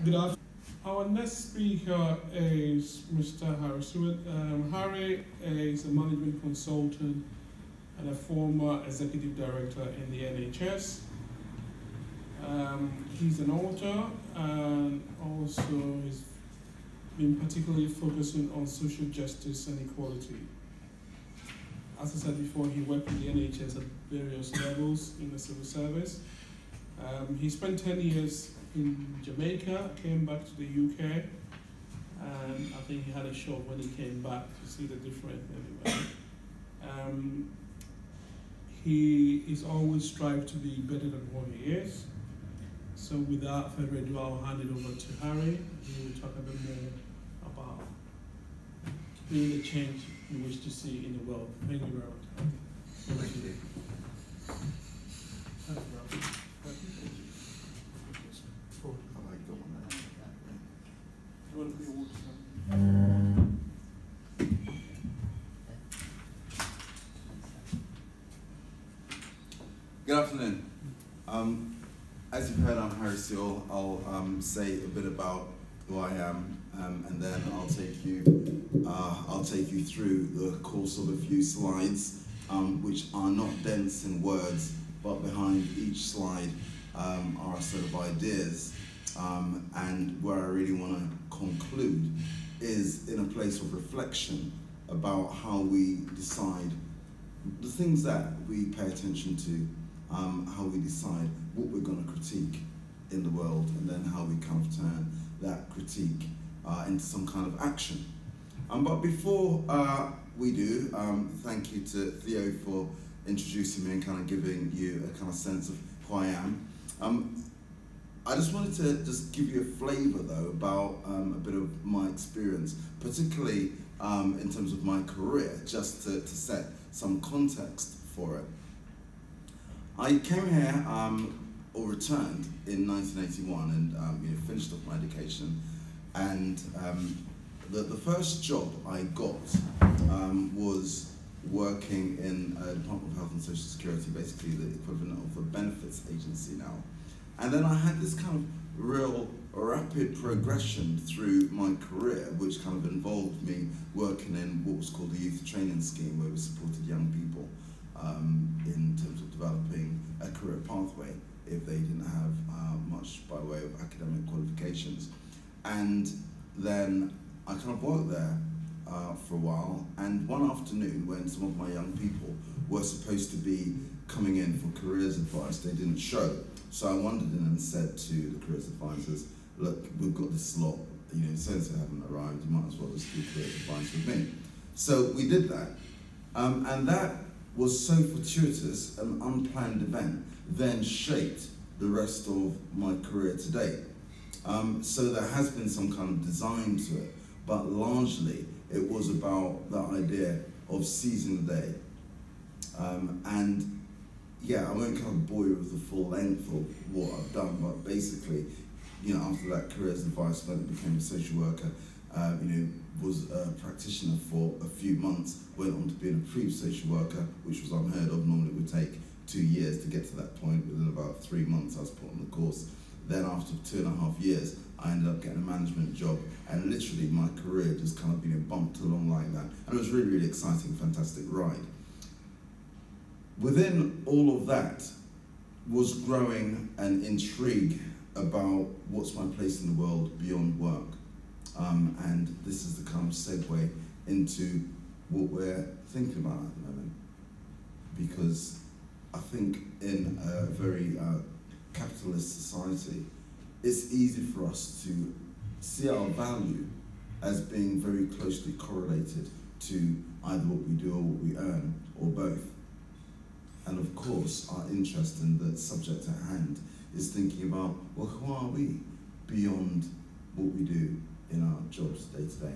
Good afternoon. Our next speaker is Mr. Hári Sewell. Hári is a management consultant and a former executive director in the NHS. He's an author and also has been particularly focusing on social justice and equality. As I said before, he worked in the NHS at various levels in the civil service. He spent 10 years in Jamaica, came back to the UK, and I think he had a shock when he came back to see the difference anyway. He is always strived to be better than what he is. So without further ado, I'll hand it over to Hári. He will talk a bit more about being the change you wish to see in the world. Thank you very much. Thank you. Good afternoon. As you've heard, I'm Hári Sewell. I'll say a bit about who I am, and then I'll take you through the course of a few slides, which are not dense in words, but behind each slide are a set of ideas. And where I really want to conclude is in a place of reflection about how we decide the things that we pay attention to, how we decide what we're going to critique in the world, and then how we kind of turn that critique into some kind of action. But before we do, thank you to Theo for introducing me and kind of giving you a kind of sense of who I am. I just wanted to give you a flavour though about a bit of my experience, particularly in terms of my career, just to set some context for it. I came here or returned in 1981 and finished off my education, and the first job I got was working in a Department of Health and Social Security, basically the equivalent of a benefits agency now. And then I had this kind of real rapid progression through my career, which kind of involved me working in what was called the youth training scheme, where we supported young people in terms of developing a career pathway if they didn't have much by way of academic qualifications. And then I kind of worked there for a while, and one afternoon when some of my young people were supposed to be coming in for careers advice, they didn't show. So I wandered in and said to the careers advisors, look, we've got this slot, so-and-so haven't arrived, you might as well just do careers advice with me. So we did that, and that was so fortuitous, an unplanned event, then shaped the rest of my career today. So there has been some kind of design to it, but largely it was about that idea of seizing the day. And yeah, I won't kind of bore you with the full length of what I've done, but basically, after that careers advice, when I became a social worker, was a practitioner for a few months, went on to be an approved social worker, which was unheard of. Normally it would take 2 years to get to that point. Within about 3 months I was put on the course. Then after 2.5 years, I ended up getting a management job, and literally my career just kind of bumped along like that. And it was really, really exciting, fantastic ride. Within all of that was growing an intrigue about what's my place in the world beyond work. And this is the kind of segue into what we're thinking about at the moment. Because I think in a very capitalist society, it's easy for us to see our value as being very closely correlated to either what we do or what we earn, or both. And of course, our interest in the subject at hand is thinking about, well, who are we beyond what we do in our jobs day to day?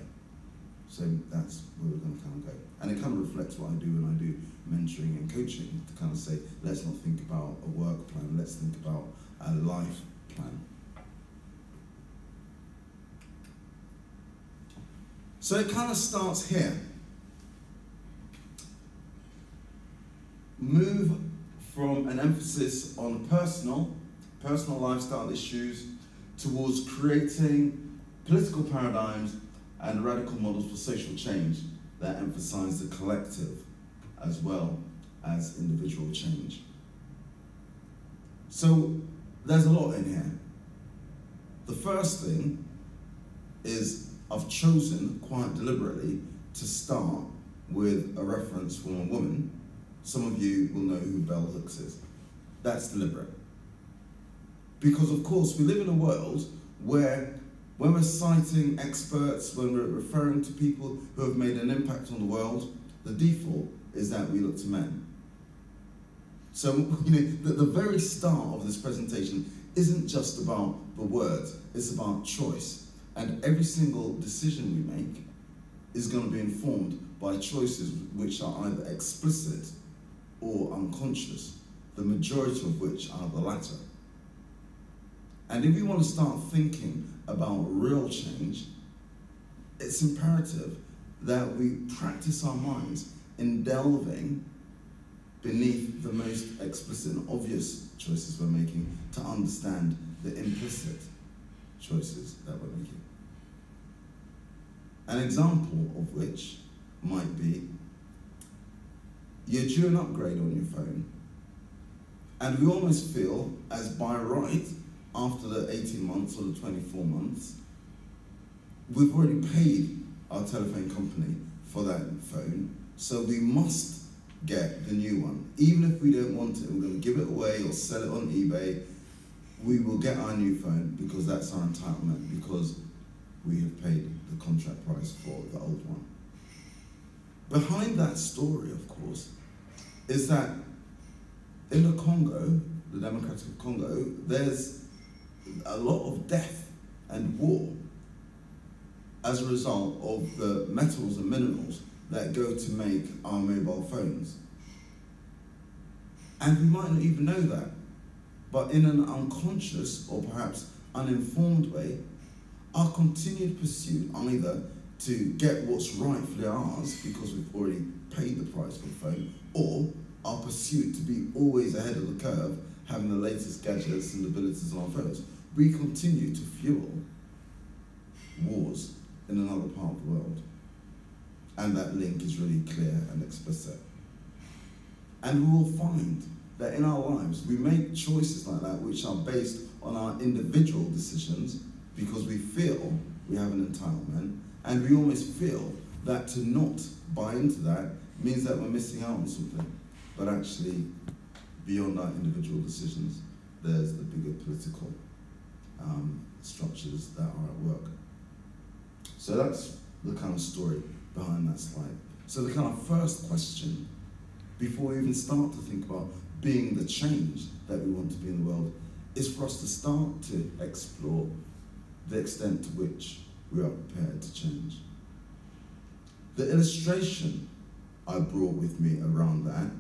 So that's where we're going to kind of go. And it kind of reflects what I do when I do mentoring and coaching, to kind of say, let's not think about a work plan, let's think about a life plan. So it kind of starts here. Move from an emphasis on personal lifestyle issues towards creating political paradigms and radical models for social change that emphasize the collective as well as individual change. So there's a lot in here. The first thing is I've chosen quite deliberately to start with a reference from a woman. Some of you will know who Bell Hooks is. That's deliberate. Because of course we live in a world where when we're citing experts, when we're referring to people who have made an impact on the world, the default is that we look to men. So the very start of this presentation isn't just about the words, it's about choice. And every single decision we make is going to be informed by choices which are either explicit or unconscious, the majority of which are the latter. And if we want to start thinking about real change, it's imperative that we practice our minds in delving beneath the most explicit and obvious choices we're making to understand the implicit choices that we're making. An example of which might be, you're due an upgrade on your phone, and we almost feel, as by right, after the 18 months or the 24 months, we've already paid our telephone company for that phone, so we must get the new one. Even if we don't want it, we're going to give it away or sell it on eBay, we will get our new phone because that's our entitlement, because we have paid the contract price for the old one. Behind that story, of course, is that in the Congo, the Democratic Congo, there's a lot of death and war as a result of the metals and minerals that go to make our mobile phones. And we might not even know that, but in an unconscious or perhaps uninformed way, our continued pursuit either to get what's rightfully ours because we've already paid the price for the phone, or our pursuit to be always ahead of the curve, having the latest gadgets and abilities on our phones, we continue to fuel wars in another part of the world. And that link is really clear and explicit. And we will find that in our lives, we make choices like that which are based on our individual decisions because we feel we have an entitlement, and we almost feel that to not buy into that means that we're missing out on something. But actually, beyond our individual decisions, there's the bigger political structures that are at work. So that's the kind of story behind that slide. So the kind of first question, before we even start to think about being the change that we want to be in the world, is for us to start to explore the extent to which we are prepared to change. The illustration I brought with me around that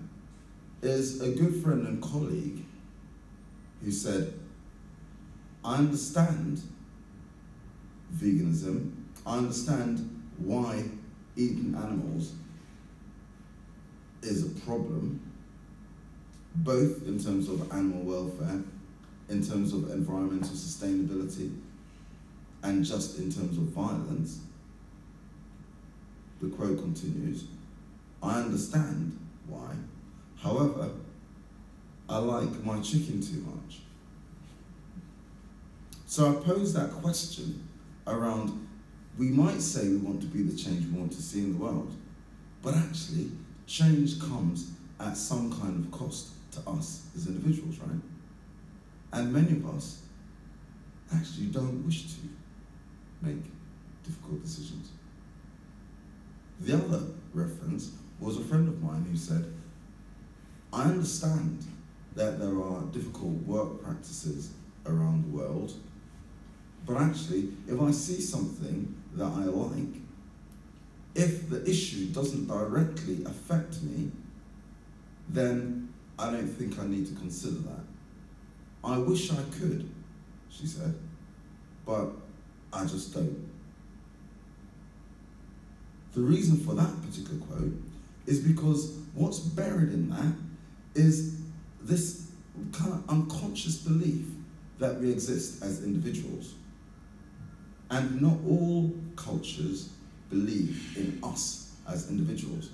is a good friend and colleague who said, I understand veganism, I understand why eating animals is a problem, both in terms of animal welfare, in terms of environmental sustainability, and just in terms of violence. The quote continues, I understand why, however, I like my chicken too much. So I pose that question around, we might say we want to be the change we want to see in the world, but actually, change comes at some kind of cost to us as individuals, right? And many of us actually don't wish to make difficult decisions. The other reference was a friend of mine who said, I understand that there are difficult work practices around the world, but actually, if I see something that I like, if the issue doesn't directly affect me, then I don't think I need to consider that. I wish I could, she said, but I just don't. The reason for that particular quote is because what's buried in that is this kind of unconscious belief that we exist as individuals. And not all cultures believe in us as individuals.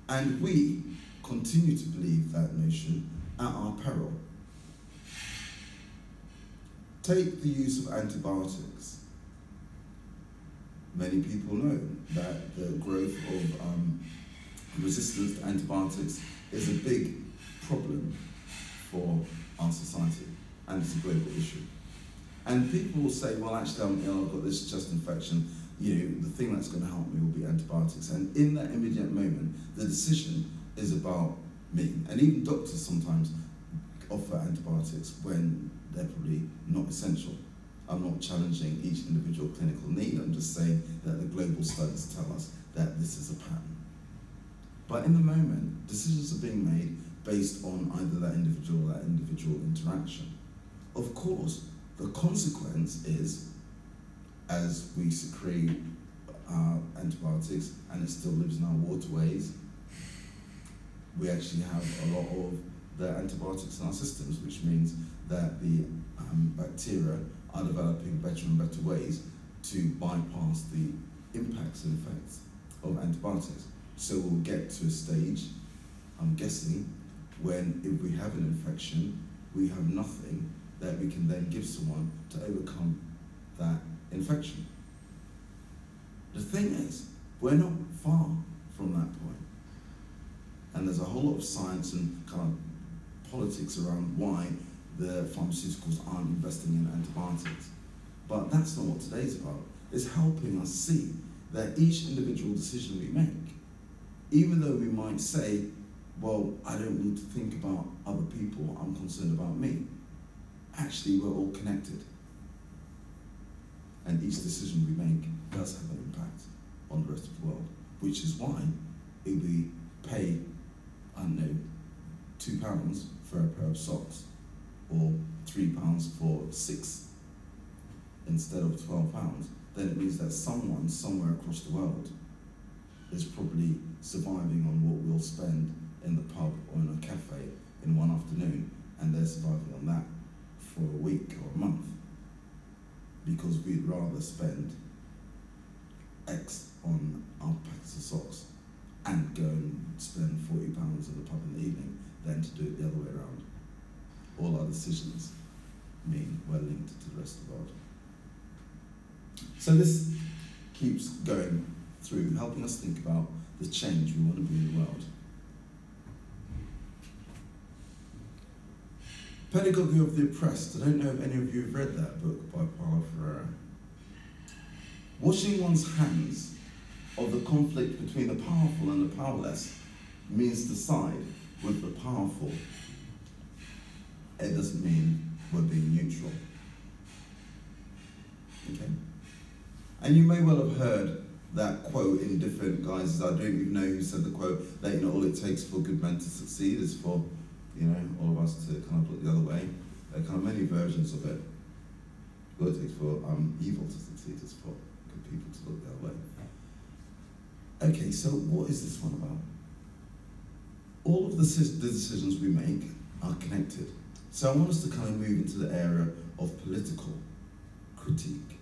And we continue to believe that notion at our peril. Take the use of antibiotics. Many people know that the growth of resistance to antibiotics is a big problem for our society, and it's a global issue. And people will say, well, actually, I'm ill, I've got this chest infection, the thing that's going to help me will be antibiotics. And in that immediate moment, the decision is about me. And even doctors sometimes offer antibiotics when they're probably not essential. I'm not challenging each individual clinical need, I'm just saying that the global studies tell us that this is a pattern. But in the moment, decisions are being made based on either that individual or that individual interaction. Of course, the consequence is, as we secrete antibiotics and it still lives in our waterways, we actually have a lot of the antibiotics in our systems, which means that the bacteria are developing better and better ways to bypass the impacts and effects of antibiotics. So we'll get to a stage, I'm guessing, when if we have an infection, we have nothing that we can then give someone to overcome that infection. The thing is, we're not far from that point. And there's a whole lot of science and kind of politics around why the pharmaceuticals aren't investing in antibiotics. But that's not what today's about. It's helping us see that each individual decision we make, even though we might say, well, I don't need to think about other people, I'm concerned about me. Actually, we're all connected. And each decision we make does have an impact on the rest of the world, which is why if we pay, I don't know, £2 for a pair of socks, or £3 for 6 instead of £12, then it means that someone somewhere across the world is probably surviving on what we'll spend in the pub or in a cafe in one afternoon, and they're surviving on that for a week or a month, because we'd rather spend X on our packets of socks and go and spend £40 in the pub in the evening than to do it the other way around. All our decisions mean we're linked to the rest of the world. So this keeps going through, helping us think about the change we want to be in the world. Pedagogy of the Oppressed. I don't know if any of you have read that book by Paulo Freire. Washing one's hands of the conflict between the powerful and the powerless means to side with the powerful. It doesn't mean we're being neutral. Okay? And you may well have heard that quote in different guises. I don't even know who said the quote, that all it takes for good men to succeed is for all of us to kind of look the other way. There are kind of many versions of it. All it takes for evil to succeed is for good people to look the other way. Okay, so what is this one about? All of the decisions we make are connected. So I want us to kind of move into the area of political critique.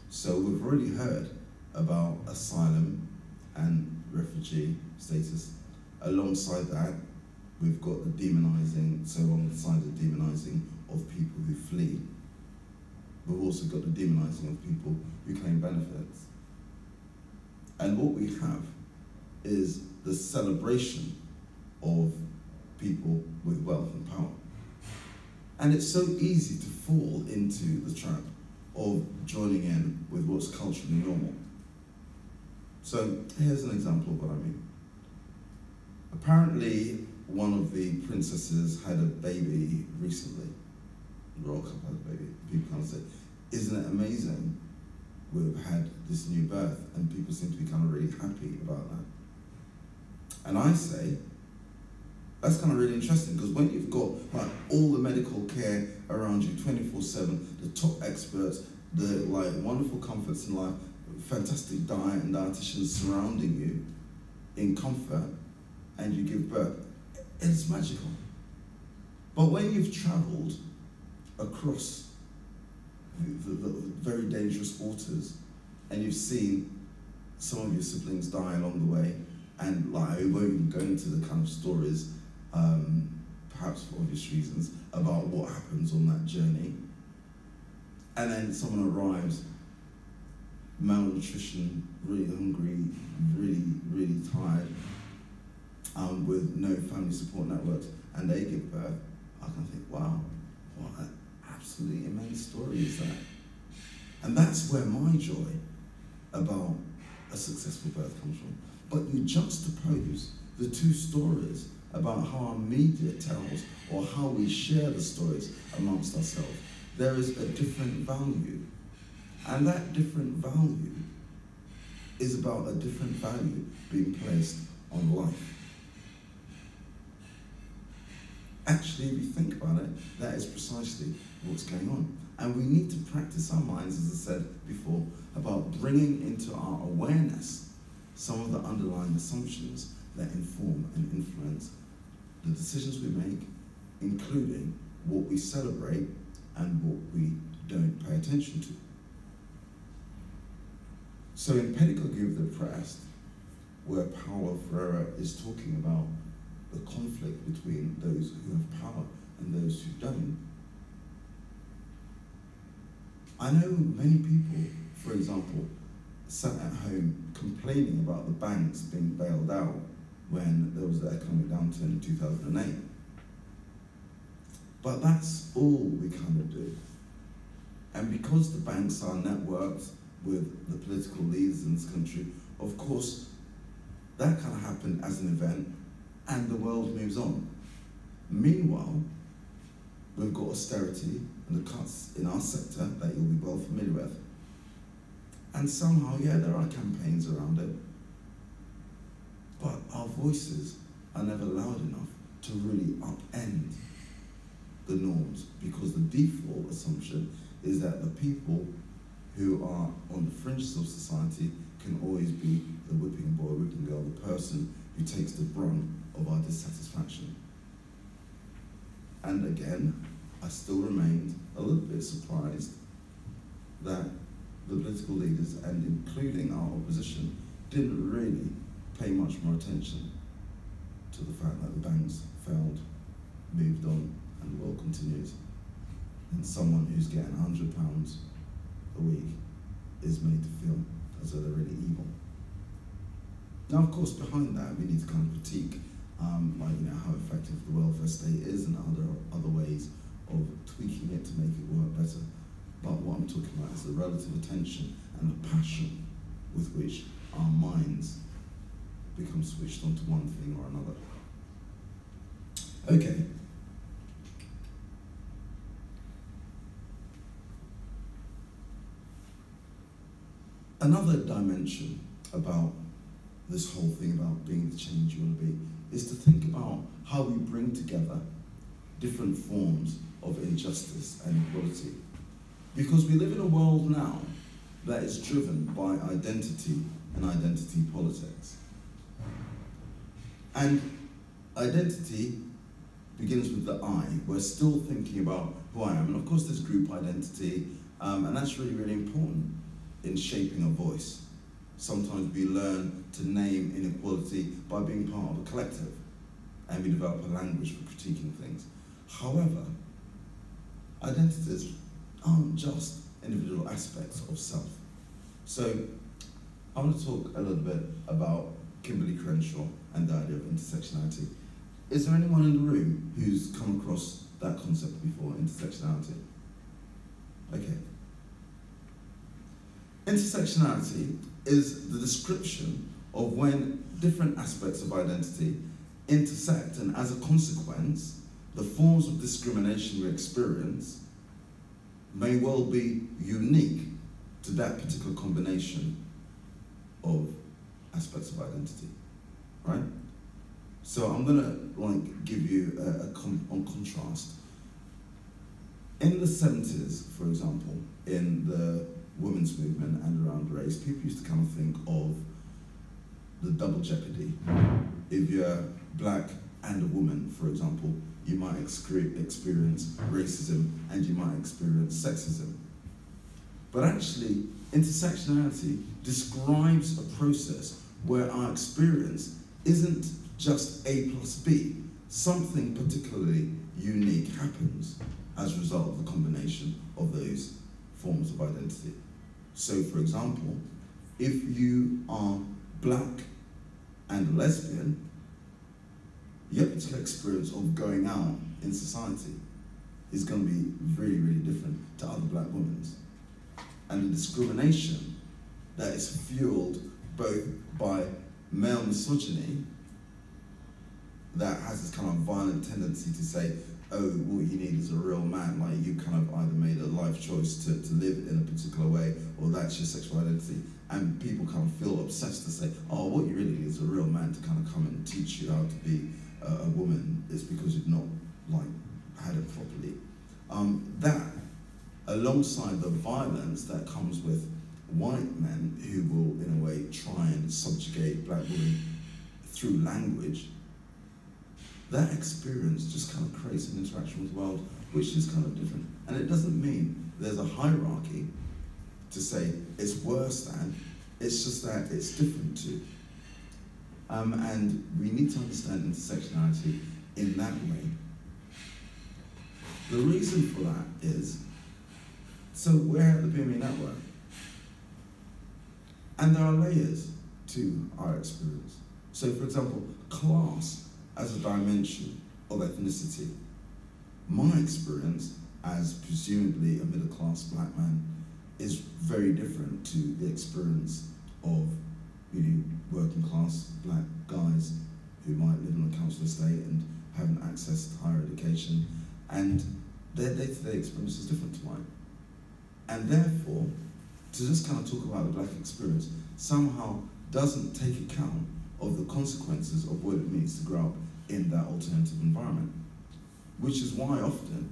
So we've already heard about asylum and refugee status. Alongside that, we've got the demonizing, so alongside the demonizing of people who flee, we've also got the demonizing of people who claim benefits. And what we have is the celebration of people with wealth and power. And it's so easy to fall into the trap of joining in with what's culturally normal. So here's an example of what I mean. Apparently, one of the princesses had a baby recently. The royal couple had a baby. People kind of say, isn't it amazing we've had this new birth? And people seem to be kind of really happy about that. And I say, that's kind of really interesting, because when you've got like all the medical care around you 24/7, the top experts, the wonderful comforts in life, fantastic diet and dietitians surrounding you in comfort, and you give birth, it's magical. But when you've traveled across the very dangerous waters, and you've seen some of your siblings die along the way, and like I won't even go into the kind of stories, perhaps for obvious reasons, about what happens on that journey. And then someone arrives, malnutrition, really hungry, really tired, with no family support networks, and they give birth. I can think, wow, what an absolutely immense story is that? And that's where my joy about a successful birth comes from. But you juxtapose the two stories about how our media tells, or how we share the stories amongst ourselves. There is a different value. And that different value is about a different value being placed on life. Actually, if you think about it, that is precisely what's going on. And we need to practice our minds, as I said before, about bringing into our awareness some of the underlying assumptions that inform and influence the decisions we make, including what we celebrate and what we don't pay attention to. So in Pedagogy of the Oppressed, where Paulo Freire is talking about the conflict between those who have power and those who don't, I know many people, for example, sat at home complaining about the banks being bailed out when there was the economic downturn in 2008. But that's all we kind of do. And because the banks are networked with the political leaders in this country, of course, that kind of happened as an event, and the world moves on. Meanwhile, we've got austerity and the cuts in our sector that you'll be well familiar with. And somehow, yeah, there are campaigns around it, but our voices are never loud enough to really upend the norms, because the default assumption is that the people who are on the fringes of society can always be the whipping boy, whipping girl, the person who takes the brunt of our dissatisfaction. And again, I still remained a little bit surprised that the political leaders, and including our opposition, didn't really pay much more attention to the fact that the banks failed, moved on, and the world continues. And someone who's getting £100 a week is made to feel as though they're really evil. Now, of course, behind that, we need to kind of critique how effective the welfare state is and other ways of tweaking it to make it work better. But what I'm talking about is the relative attention and the passion with which our minds become switched onto one thing or another. Okay. Another dimension about this whole thing about being the change you want to be is to think about how we bring together different forms of injustice and inequality. Because we live in a world now that is driven by identity and identity politics. And identity begins with the I. We're still thinking about who I am. And of course there's group identity, and that's really, really important in shaping a voice. Sometimes we learn to name inequality by being part of a collective, and we develop a language for critiquing things. However, identities aren't just individual aspects of self. So I want to talk a little bit about Kimberly Crenshaw and the idea of intersectionality. Is there anyone in the room who's come across that concept before, intersectionality? Okay. Intersectionality is the description of when different aspects of identity intersect, and as a consequence, the forms of discrimination we experience may well be unique to that particular combination of aspects of identity, right? So I'm gonna give you a contrast. In the 70s, for example, in the women's movement and around race, people used to kind of think of the double jeopardy. If you're black and a woman, for example, you might experience racism and you might experience sexism. But actually, intersectionality describes a process where our experience isn't just A plus B. Something particularly unique happens as a result of the combination of those forms of identity. So, for example, if you are black and a lesbian, your particular experience of going out in society is going to be really, really different to other black women's. And the discrimination that is fueled both by male misogyny, that has this kind of violent tendency to say, oh, what you need is a real man, like you kind of either made a life choice to live in a particular way, or that's your sexual identity. And people kind of feel obsessed to say, oh, what you really need is a real man to kind of come and teach you how to be a woman. It's because you've not like had it properly. That, alongside the violence that comes with white men who will, in a way, try and subjugate black women through language, that experience just kind of creates an interaction with the world which is kind of different. And it doesn't mean there's a hierarchy to say it's worse than, it's just that it's different too. And we need to understand intersectionality in that way. The reason for that is, so we're at the BME network, and there are layers to our experience. So for example, class as a dimension of ethnicity. My experience as presumably a middle-class black man is very different to the experience of working-class black guys who might live on a council estate and haven't access to higher education, and their day-to-day experience is different to mine. And therefore, to just kind of talk about the black experience somehow doesn't take account of the consequences of what it means to grow up in that alternative environment. Which is why often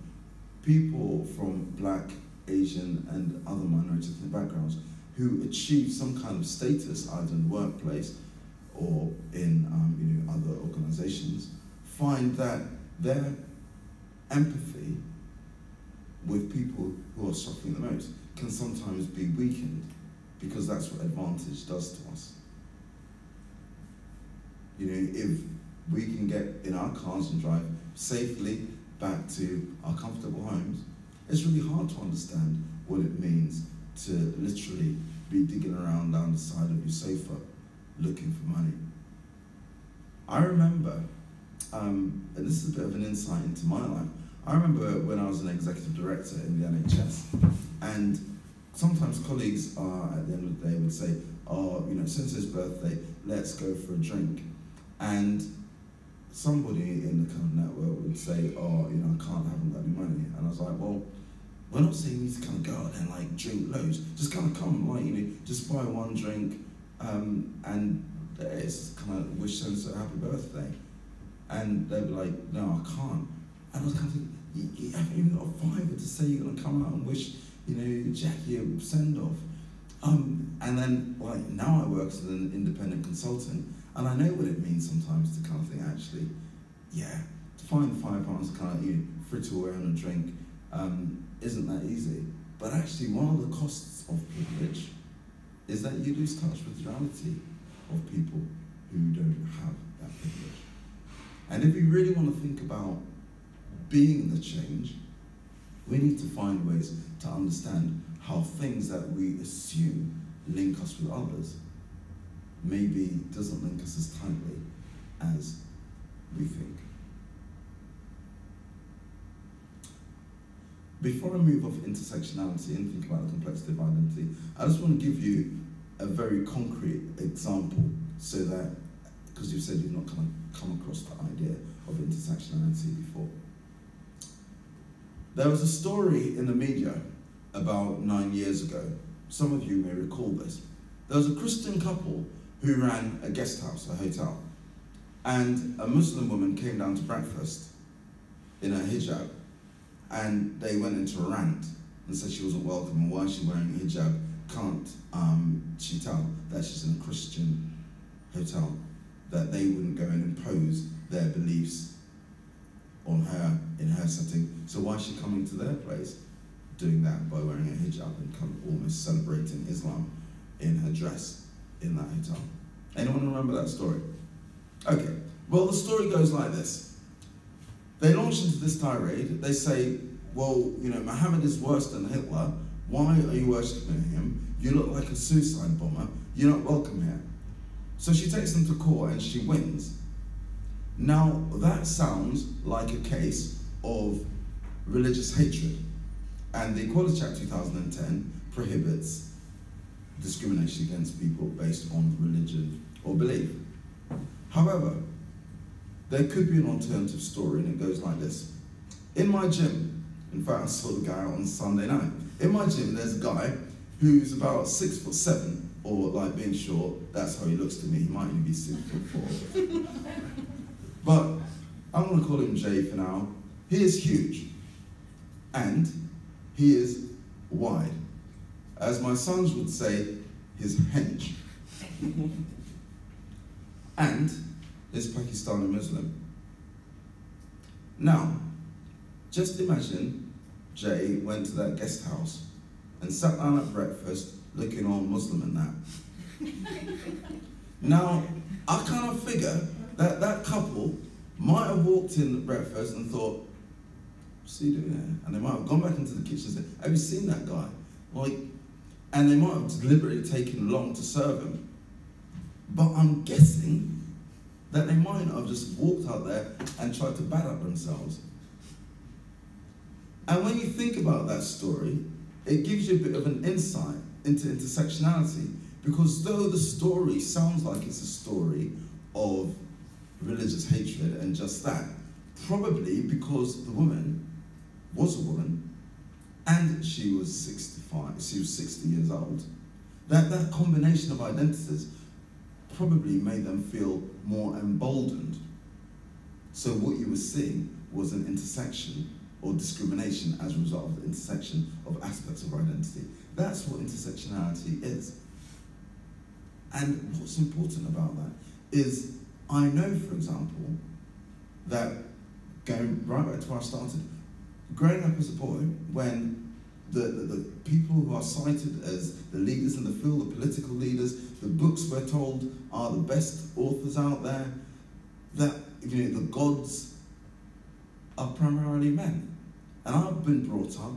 people from black, Asian, and other minority ethnic backgrounds who achieve some kind of status either in the workplace or in other organizations find that their empathy with people who are suffering the most can sometimes be weakened, because that's what advantage does to us. If we can get in our cars and drive safely back to our comfortable homes, it's really hard to understand what it means to literally be digging around down the side of your sofa looking for money. I remember, and this is a bit of an insight into my life, I remember when I was an executive director in the NHS, and sometimes colleagues at the end of the day would say, oh, since his birthday, let's go for a drink. And somebody in the kind of network would say, oh, I haven't got any money. And I was like, well, we're not saying you need to kind of go out there and drink loads. Just kind of come, just buy one drink, and it's kind of wish them a happy birthday. And they'd be like, no, I can't. And I was kind of thinking, you haven't even got a fiver to say you're going to come out and wish, Jackie a send-off. And then, now I work as an independent consultant, and I know what it means sometimes to kind of think, actually, to find £5 to kind of fritter away on a drink isn't that easy. But actually, one of the costs of privilege is that you lose touch with the reality of people who don't have that privilege. And if we really want to think about being the change, we need to find ways to understand how things that we assume link us with others maybe doesn't link us as tightly as we think. Before I move off intersectionality and think about the complexity of identity, I just want to give you a very concrete example so that, because you've said you've not come across the idea of intersectionality before. There was a story in the media about 9 years ago. Some of you may recall this. There was a Christian couple who ran a guest house, a hotel, and a Muslim woman came down to breakfast in her hijab, and they went into a rant and said she wasn't welcome, and why is she wearing a hijab? Can't she tell that she's in a Christian hotel, that they wouldn't go and impose their beliefs on her, in her setting. So why is she coming to their place doing that by wearing a hijab and almost celebrating Islam in her dress in that hotel? Anyone remember that story? Okay, well, the story goes like this. They launch into this tirade. They say, well, you know, Muhammad is worse than Hitler. Why are you worshipping him? You look like a suicide bomber. You're not welcome here. So she takes them to court and she wins. Now, that sounds like a case of religious hatred. And the Equality Act 2010 prohibits discrimination against people based on religion or belief. However, there could be an alternative story, and it goes like this. In my gym, in fact, I saw the guy on Sunday night. In my gym, there's a guy who's about 6'7", or like being short, that's how he looks to me. He might even be 6'4". But I'm gonna call him Jay for now. He is huge, and he is wide. As my sons would say, he's hench. And is Pakistani Muslim. Now, just imagine Jay went to that guest house and sat down at breakfast looking all Muslim and that. Now, I kind of figure that that couple might have walked in at breakfast and thought, what's he doing there? And they might have gone back into the kitchen and said, have you seen that guy? Like, and they might have deliberately taken long to serve him. But I'm guessing that they might have just walked out there and tried to bat up themselves. And when you think about that story, it gives you a bit of an insight into intersectionality, because though the story sounds like it's a story of religious hatred and just that, probably because the woman was a woman and she was 60 years old, that combination of identities probably made them feel more emboldened. So what you were seeing was an intersection or discrimination as a result of the intersection of aspects of identity. That's what intersectionality is. And what's important about that is, I know, for example, that going right back to where I started, growing up as a boy, when the people who are cited as the leaders in the field, the political leaders, the books we're told are the best authors out there, that, you know, the gods are primarily men. And I've been brought up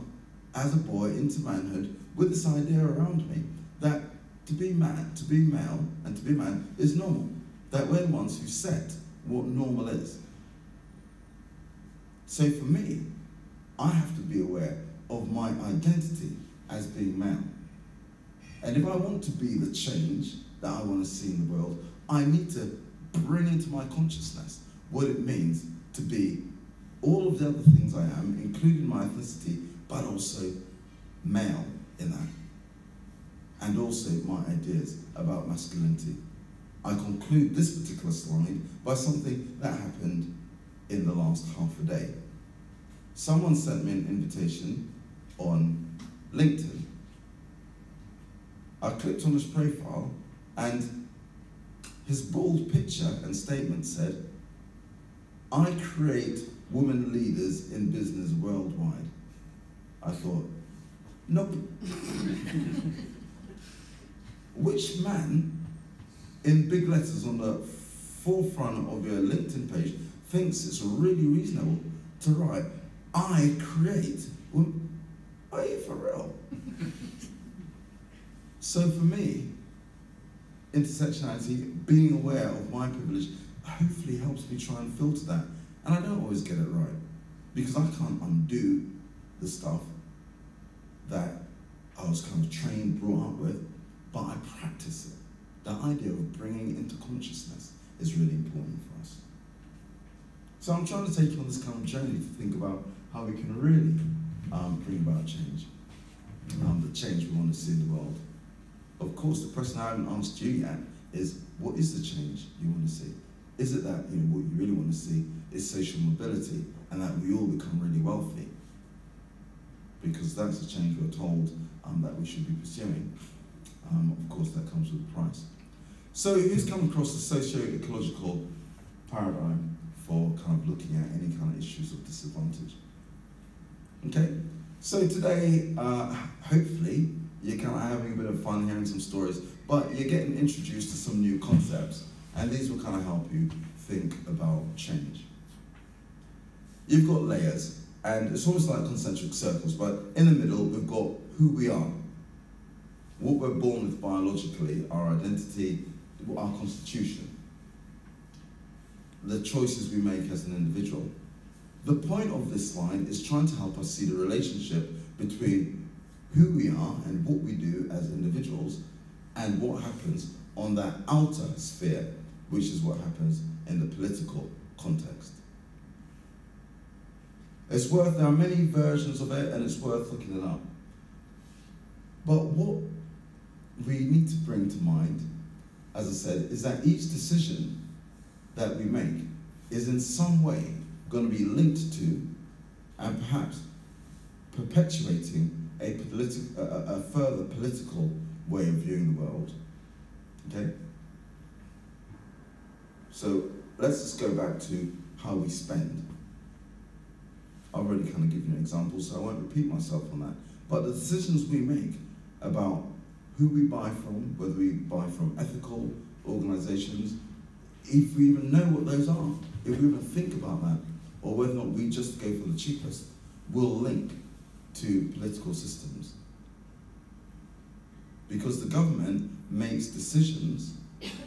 as a boy into manhood with this idea around me that to be man, to be male, and to be man is normal. That we're the ones who set what normal is. So for me, I have to be aware of my identity as being male. And if I want to be the change that I want to see in the world, I need to bring into my consciousness what it means to be all of the other things I am, including my ethnicity, but also male in that. And also my ideas about masculinity. I conclude this particular slide by something that happened in the last half a day. Someone sent me an invitation on LinkedIn. I clicked on his profile and his bold picture and statement said, I create women leaders in business worldwide. I thought, nope. Which man in big letters on the forefront of your LinkedIn page thinks it's really reasonable to write, I create women? Are you for real? So for me, intersectionality, being aware of my privilege, hopefully helps me try and filter that. And I don't always get it right, because I can't undo the stuff that I was kind of trained, brought up with, but I practice it. The idea of bringing it into consciousness is really important for us. So I'm trying to take you on this kind of journey to think about how we can really bring about change, the change we want to see in the world. Of course, the question I haven't asked you yet is, what is the change you want to see? Is it that, you know, what you really want to see is social mobility and that we all become really wealthy? Because that's the change we're told that we should be pursuing. Of course, that comes with a price. So who's come across the socio-ecological paradigm for kind of looking at any kind of issues of disadvantage. Okay, so today, hopefully, you're kind of having a bit of fun hearing some stories, but you're getting introduced to some new concepts, and these will kind of help you think about change. You've got layers, and it's almost like concentric circles, but in the middle, we've got who we are. What we're born with biologically, our identity, our constitution. The choices we make as an individual. The point of this slide is trying to help us see the relationship between who we are and what we do as individuals and what happens on that outer sphere, which is what happens in the political context. There are many versions of it, and it's worth looking it up. But what we need to bring to mind, as I said, is that each decision that we make is in some way going to be linked to and perhaps perpetuating a further political way of viewing the world. Okay? So let's just go back to how we spend. I've already kind of given you an example, so I won't repeat myself on that. But the decisions we make about who we buy from, whether we buy from ethical organizations, if we even know what those are, if we even think about that, or whether or not we just go for the cheapest, will link to political systems. Because the government makes decisions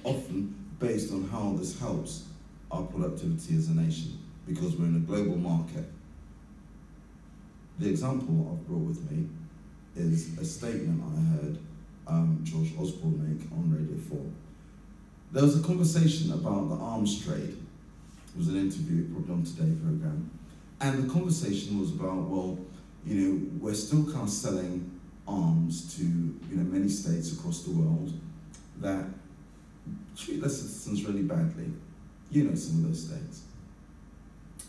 often based on how this helps our productivity as a nation, because we're in a global market. The example I've brought with me is a statement I heard George Osborne make on Radio 4. There was a conversation about the arms trade. It was an interview, probably on Today programme. And the conversation was about, well, you know, we're still kind of selling arms to, you know, many states across the world that treat their citizens really badly. You know some of those states.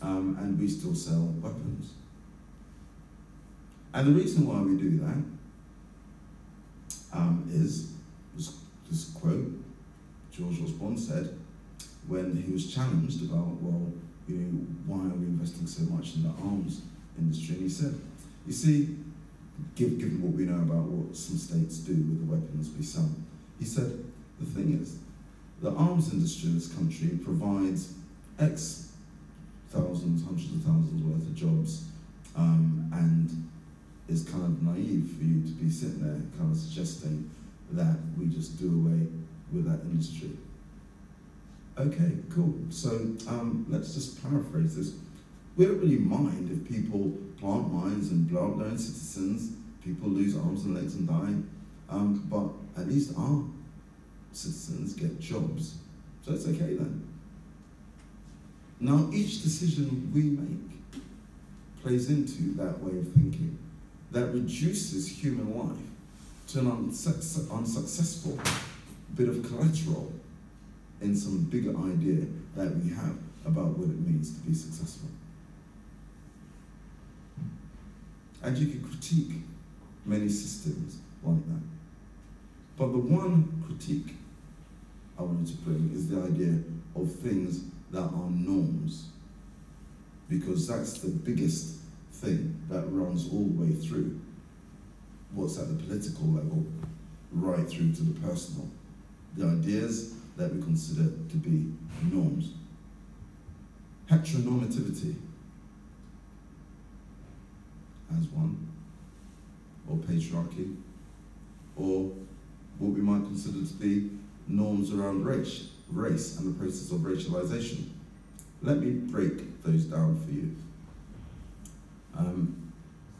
And we still sell weapons. And the reason why we do that is this quote George Osborne said when he was challenged about, well, you know, why are we investing so much in the arms industry? And he said, you see, given what we know about what some states do with the weapons we sell, he said, the thing is, the arms industry in this country provides X thousands, hundreds of thousands worth of jobs, and it's kind of naive for you to be sitting there kind of suggesting that we just do away with that industry. Okay, cool. So let's just paraphrase this. We don't really mind if people plant mines and blow up their own citizens, people lose arms and legs and die, but at least our citizens get jobs. So it's okay then. Now, each decision we make plays into that way of thinking that reduces human life to an unsuccessful bit of collateral in some bigger idea that we have about what it means to be successful. And you can critique many systems like that. But the one critique I wanted to bring is the idea of things that are norms, because that's the biggest thing that runs all the way through what's at the political level, right through to the personal. The ideas that we consider to be norms. Heteronormativity as one, or patriarchy, or what we might consider to be norms around race and the process of racialization. Let me break those down for you.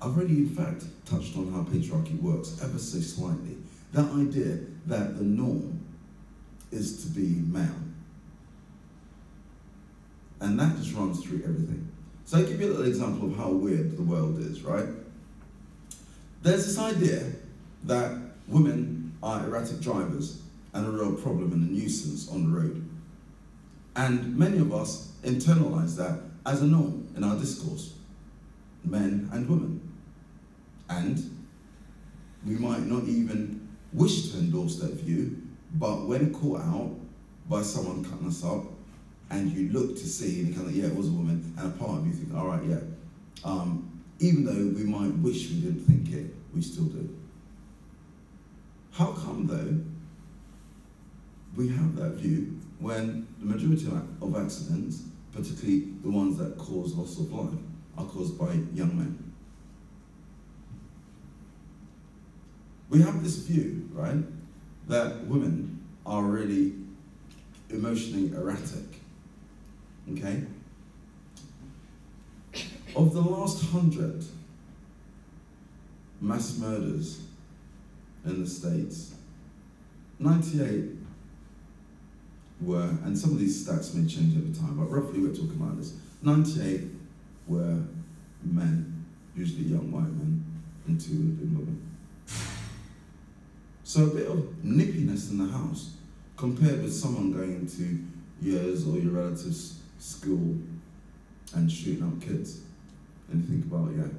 I've already, in fact, touched on how patriarchy works ever so slightly. That idea that the norm is to be male. And that just runs through everything. So I'll give you a little example of how weird the world is, right? There's this idea that women are erratic drivers and a real problem and a nuisance on the road. And many of us internalize that as a norm in our discourse, men and women. And we might not even wish to endorse that view, but when caught out by someone cutting us up, and you look to see, and you kind of, yeah, it was a woman, and a part of you think, all right, yeah. Even though we might wish we didn't think it, we still do. How come, though, we have that view when the majority of accidents, particularly the ones that cause loss of life, are caused by young men? We have this view, right, that women are really emotionally erratic, okay? Of the last 100 mass murders in the States, 98 were, and some of these stats may change over time, but roughly we're talking about this, 98 were men, usually young white men, and 2 would have been women. So a bit of nippiness in the house compared with someone going into yours or your relative's school and shooting up kids. And you think about, yeah,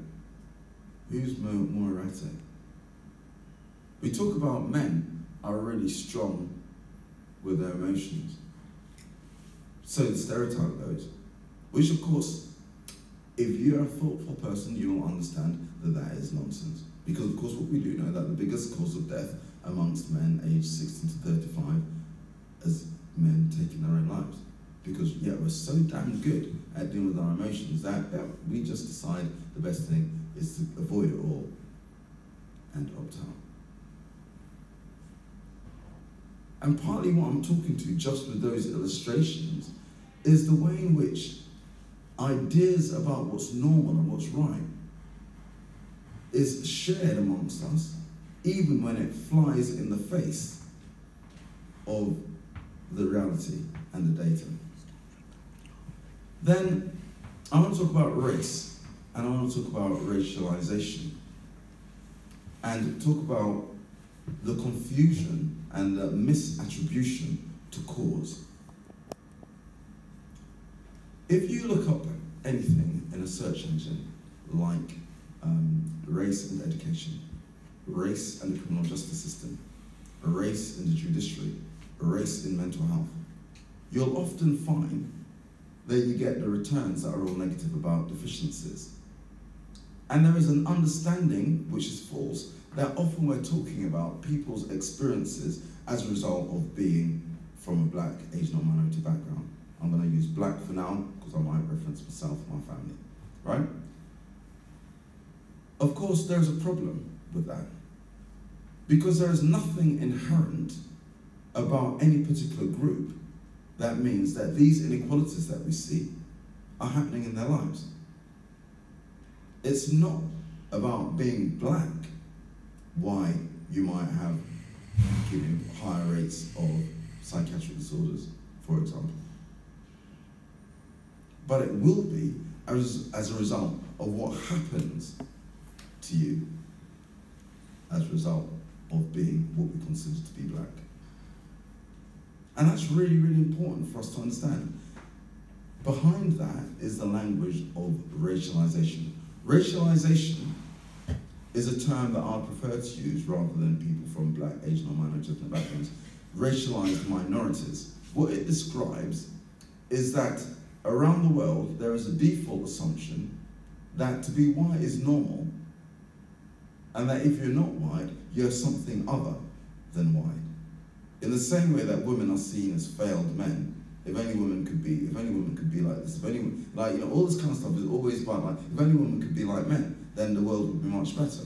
who's more erratic? We talk about men are really strong with their emotions. So the stereotype goes, which of course, if you're a thoughtful person, you will understand that that is nonsense. Because of course what we do know that the biggest cause of death amongst men aged 16 to 35 is men taking their own lives. Because yeah, we're so damn good at dealing with our emotions that we just decide the best thing is to avoid it all and opt out. And partly what I'm talking to, just with those illustrations, is the way in which ideas about what's normal and what's right is shared amongst us, even when it flies in the face of the reality and the data. Then I want to talk about race, and I want to talk about racialization, and talk about the confusion and the misattribution to cause. If you look up anything in a search engine like race and education, race and the criminal justice system, race in the judiciary, race in mental health, you'll often find that you get the returns that are all negative about deficiencies. And there is an understanding, which is false, that often we're talking about people's experiences as a result of being from a black, Asian or minority background. I'm going to use black for now, because I might reference myself and my family, right? Of course, there's a problem with that, because there is nothing inherent about any particular group that means that these inequalities that we see are happening in their lives. It's not about being black why you might have higher rates of psychiatric disorders, for example. But it will be as a result of what happens to you as a result of being what we consider to be black. And that's really, really important for us to understand. Behind that is the language of racialization. Racialization is a term that I prefer to use rather than people from black, Asian, or minority ethnic backgrounds. Racialized minorities. What it describes is that around the world there is a default assumption that to be white is normal, and that if you're not white, you're something other than white. In the same way that women are seen as failed men, if any woman could be like this, if any, like, you know, all this kind of stuff is always about, like, if any woman could be like men, then the world would be much better.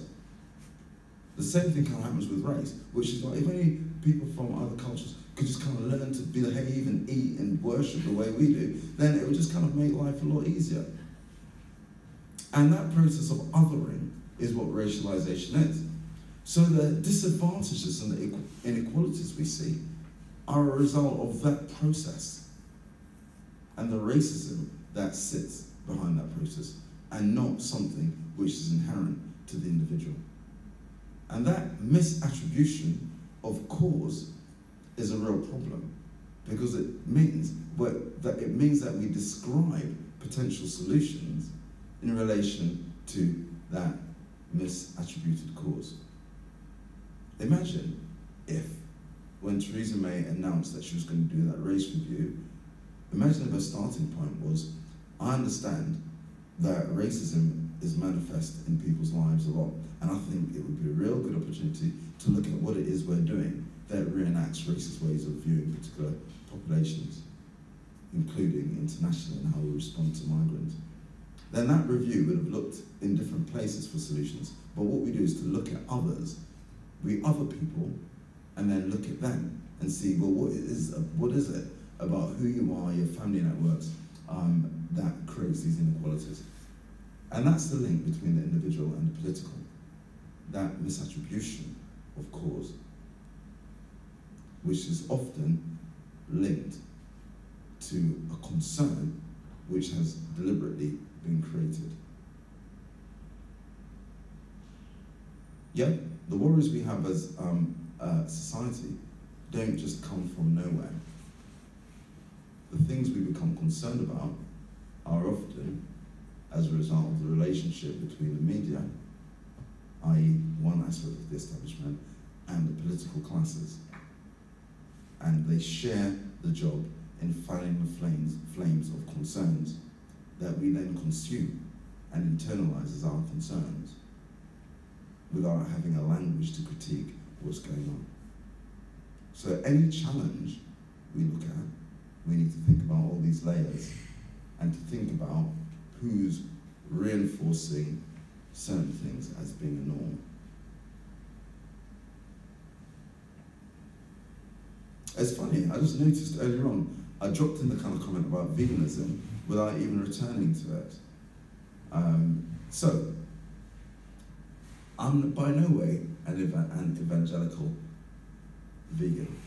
The same thing kind of happens with race, which is like, if any people from other cultures could just kind of learn to behave and eat and worship the way we do, then it would just kind of make life a lot easier. And that process of othering is what racialization is. So the disadvantages and the inequalities we see are a result of that process and the racism that sits behind that process, and not something which is inherent to the individual. And that misattribution of cause is a real problem, because it means that we describe potential solutions in relation to that misattributed cause. Imagine if, when Theresa May announced that she was going to do that race review, imagine if a starting point was, I understand that racism is manifest in people's lives a lot, and I think it would be a real good opportunity to look at what it is we're doing that reenacts racist ways of viewing particular populations, including internationally and how we respond to migrants. Then that review would have looked in different places for solutions, but what we do is to look at others, other people, and then look at them and see, well, what is it about who you are, your family networks, that creates these inequalities. And that's the link between the individual and the political, that misattribution of cause, which is often linked to a concern which has deliberately been created. Yet, the worries we have as a society don't just come from nowhere. The things we become concerned about are often as a result of the relationship between the media, i.e. one aspect of the establishment, and the political classes. And they share the job in fanning the flames of concerns that we then consume and internalize as our concerns without having a language to critique what's going on. So any challenge we look at, we need to think about all these layers and to think about who's reinforcing certain things as being a norm. It's funny, I just noticed earlier on, I dropped in the kind of comment about veganism without even returning to it. So, I'm by no way an evangelical vegan.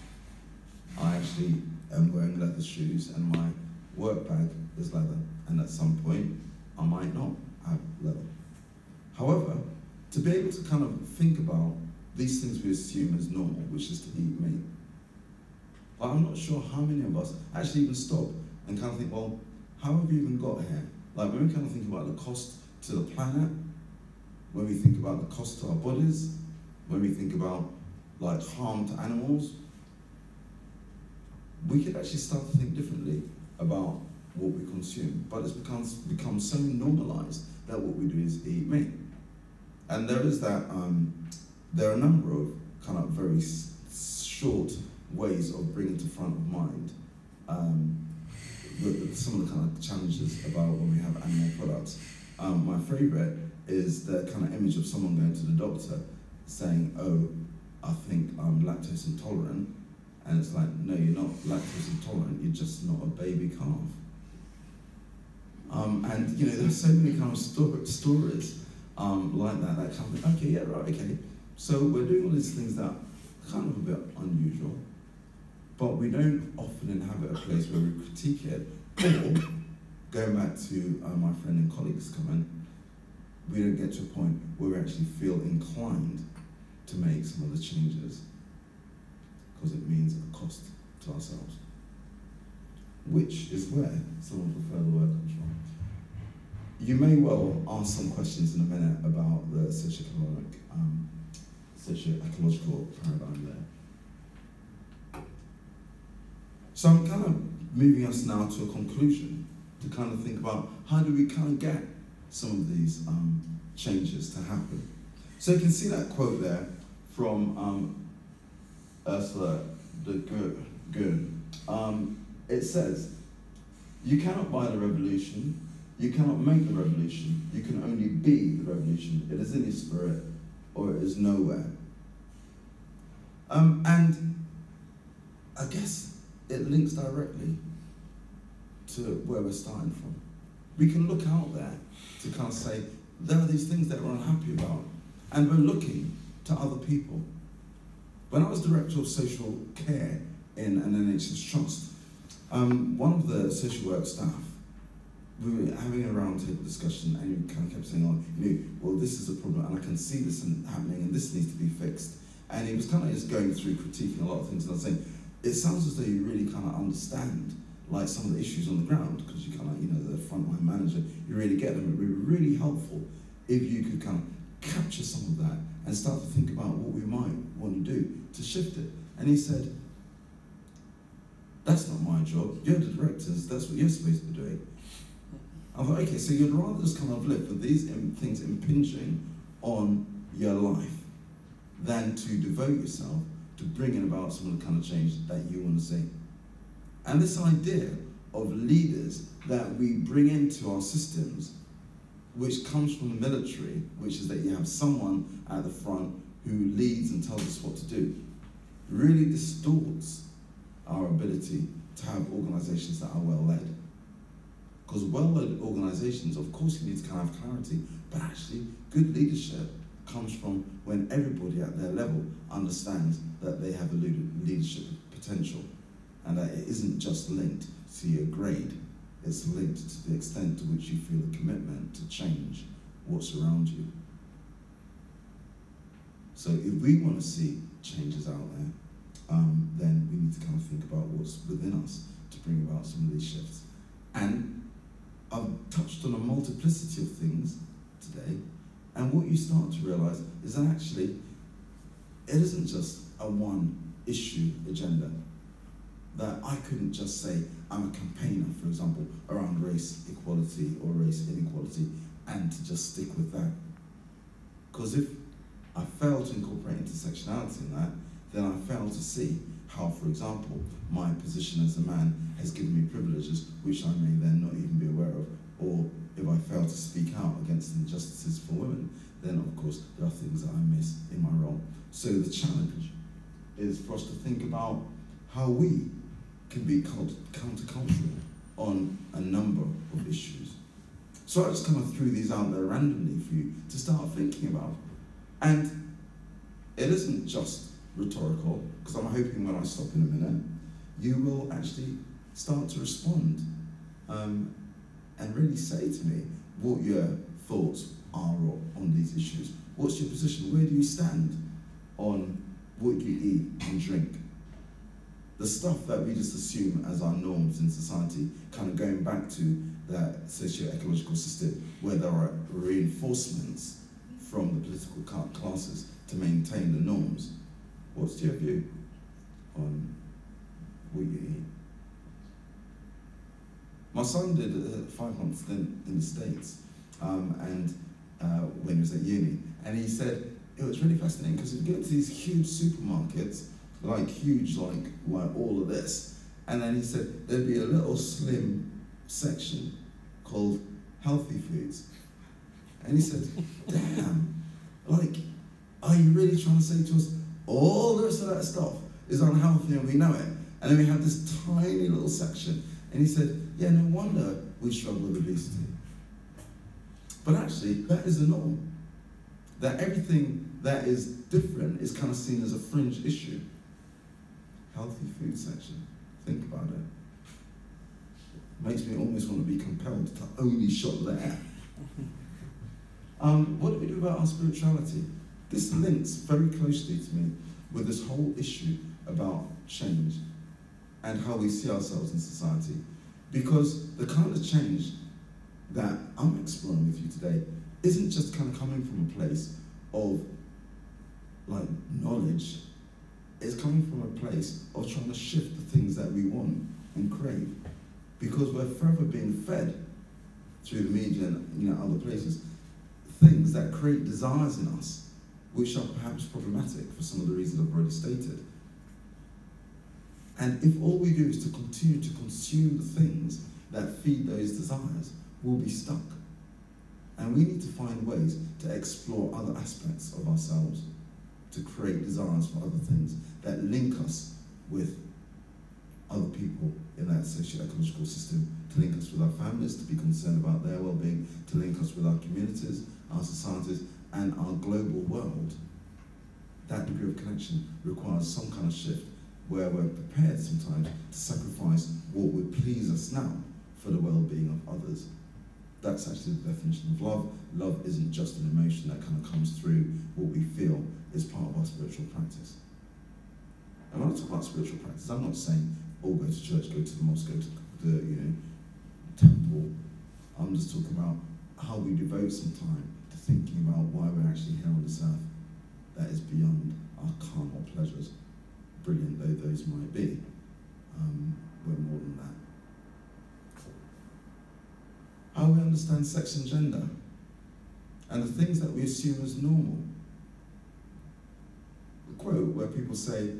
I actually am wearing leather shoes and my work bag is leather, and at some point I might not have leather. However, to be able to kind of think about these things we assume as normal, which is to eat meat, but I'm not sure how many of us actually even stop and kind of think, well, how have we even got here? Like when we kind of think about the cost to the planet, when we think about the cost to our bodies, when we think about like harm to animals, we could actually start to think differently about what we consume. But it's become so normalized that what we do is eat meat. And there is that, there are a number of kind of very short ways of bringing to front of mind some of the kind of challenges about when we have animal products. My favourite is the kind of image of someone going to the doctor saying, oh, I think I'm lactose intolerant. And it's like, no, you're not lactose intolerant, you're just not a baby calf. And you know, there's so many kind of stories like that kind of thing, okay, yeah, right, okay. So we're doing all these things that are kind of a bit unusual, but we don't often inhabit a place where we critique it, or, going back to my friend and colleague's comment, we don't get to a point where we actually feel inclined to make some of the changes, because it means a cost to ourselves, which is where some of the further work comes from. You may well ask some questions in a minute about the socio-ecological paradigm there. So I'm kind of moving us now to a conclusion, to kind of think about how do we kind of get some of these changes to happen. So you can see that quote there from Ursula de Guin. It says, you cannot buy the revolution, you cannot make the revolution, you can only be the revolution. It is in your spirit, or it is nowhere. And I guess it links directly to where we're starting from. We can look out there to kind of say, there are these things that we're unhappy about, and we're looking to other people. When I was director of social care in an NHS trust, one of the social work staff, we were having a roundtable discussion, and he kind of kept saying, oh, well, this is a problem, and I can see this happening, and this needs to be fixed. And he was kind of just going through critiquing a lot of things, and I was saying, it sounds as though you really kind of understand like some of the issues on the ground, because you kind of, the frontline manager, you really get them. It would be really helpful if you could kind of capture some of that and start to think about what we might want to do to shift it. And he said, That's not my job. You're the directors. That's what you're supposed to be doing. I thought, okay, so you'd rather just kind of live with these things impinging on your life than to devote yourself to bringing about some of the kind of change that you want to see. And this idea of leaders that we bring into our systems, which comes from the military, which is that you have someone at the front who leads and tells us what to do, really distorts our ability to have organisations that are well-led. Because well-led organisations, of course you need to kind of have clarity, but actually good leadership comes from when everybody at their level understands that they have a leadership potential and that it isn't just linked to your grade, it's linked to the extent to which you feel a commitment to change what's around you. So if we want to see changes out there, then we need to kind of think about what's within us to bring about some of these shifts. And I've touched on a multiplicity of things today, and what you start to realise is that actually it isn't just a one-issue agenda. That I couldn't just say I'm a campaigner, for example, around race equality or race inequality, and to just stick with that. Because if I fail to incorporate intersectionality in that, then I fail to see how, for example, my position as a man has given me privileges which I may then not even be aware of. Or if I fail to speak out against injustices for women, then of course there are things that I miss in my role. So the challenge is for us to think about how we can be countercultural on a number of issues. So I just kind of threw these out there randomly for you to start thinking about. And it isn't just rhetorical, because I'm hoping when I stop in a minute, you will actually start to respond and really say to me what your thoughts are on these issues. What's your position? Where do you stand on what you eat and drink? The stuff that we just assume as our norms in society, kind of going back to that socio-ecological system where there are reinforcements from the political classes to maintain the norms. What's your view on what you eat? My son did a 5-month stint in the States when he was at uni, and he said it was really fascinating because he'd go to these huge supermarkets, like huge, like all of this, and then he said there'd be a little slim section called healthy foods, and he said, damn, like, are you really trying to say to us all the rest of that stuff is unhealthy and we know it? And then we have this tiny little section, and he said, yeah, no wonder we struggle with obesity. But actually, that is the norm. That everything that is different is kind of seen as a fringe issue. Healthy food section, think about it. Makes me almost want to be compelled to only shop there. What do we do about our spirituality? This links very closely to me with this whole issue about change and how we see ourselves in society. Because the kind of change that I'm exploring with you today isn't just kind of coming from a place of like knowledge. It's coming from a place of trying to shift the things that we want and crave. Because we're forever being fed through the media and other places, things that create desires in us, which are perhaps problematic for some of the reasons I've already stated. And if all we do is to continue to consume the things that feed those desires, we'll be stuck. And we need to find ways to explore other aspects of ourselves, to create desires for other things that link us with other people in that socio-ecological system, to link us with our families, to be concerned about their well-being, to link us with our communities, our societies, and our global world. That degree of connection requires some kind of shift where we're prepared sometimes to sacrifice what would please us now for the well-being of others. That's actually the definition of love. Love isn't just an emotion that kind of comes through what we feel is part of our spiritual practice. And when I talk about spiritual practice, I'm not saying, oh, go to church, go to the mosque, go to the temple. I'm just talking about how we devote some time to thinking about why we're actually here on this earth that is beyond our carnal pleasures, brilliant though those might be. we're more than that. How we understand sex and gender, and the things that we assume as normal. The quote where people say,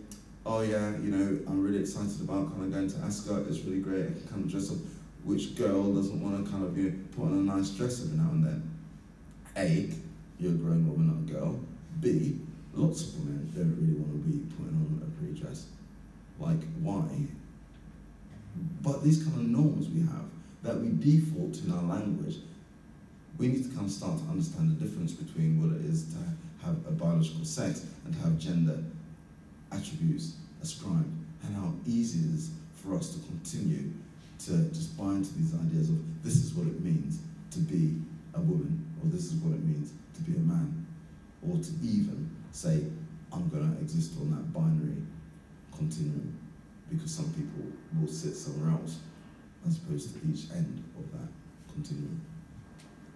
oh yeah, you know, I'm really excited about kind of going to Ascot, it's really great, I can kind of dress up. Which girl doesn't want to kind of, you know, put on a nice dress every now and then? A, you're a grown woman, not a girl. B, lots of women don't really want to be putting on a pretty dress. Like, why? But these kind of norms we have, that we default to in our language, we need to kind of start to understand the difference between what it is to have a biological sex and to have gender attributes ascribed, and how easy it is for us to continue to just buy into these ideas of this is what it means to be a woman, or this is what it means to be a man, or to even say, I'm going to exist on that binary continuum, because some people will sit somewhere else as opposed to each end of that continuum.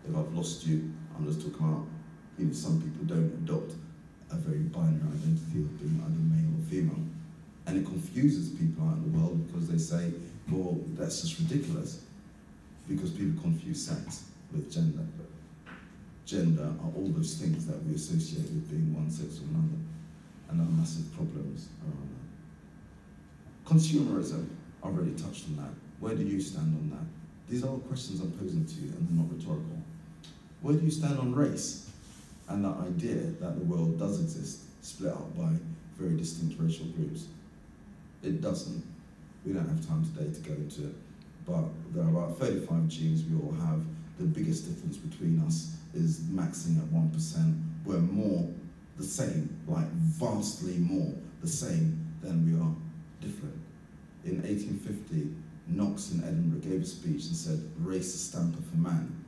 If I've lost you, I'm just talking about, you know, some people don't adopt a very binary identity of being either male or female. And it confuses people out in the world because they say, well, that's just ridiculous, because people confuse sex with gender. Gender are all those things that we associate with being one sex or another, and there are massive problems around that. Consumerism, I've already touched on that. Where do you stand on that? These are all questions I'm posing to you, and they're not rhetorical. Where do you stand on race and that idea that the world does exist, split up by very distinct racial groups? It doesn't. We don't have time today to go into it, but there are about 35 genes we all have. The biggest difference between us is maxing at 1%. We're more the same, like vastly more the same than we are different. In 1850, Knox in Edinburgh gave a speech and said, race is stamper for man.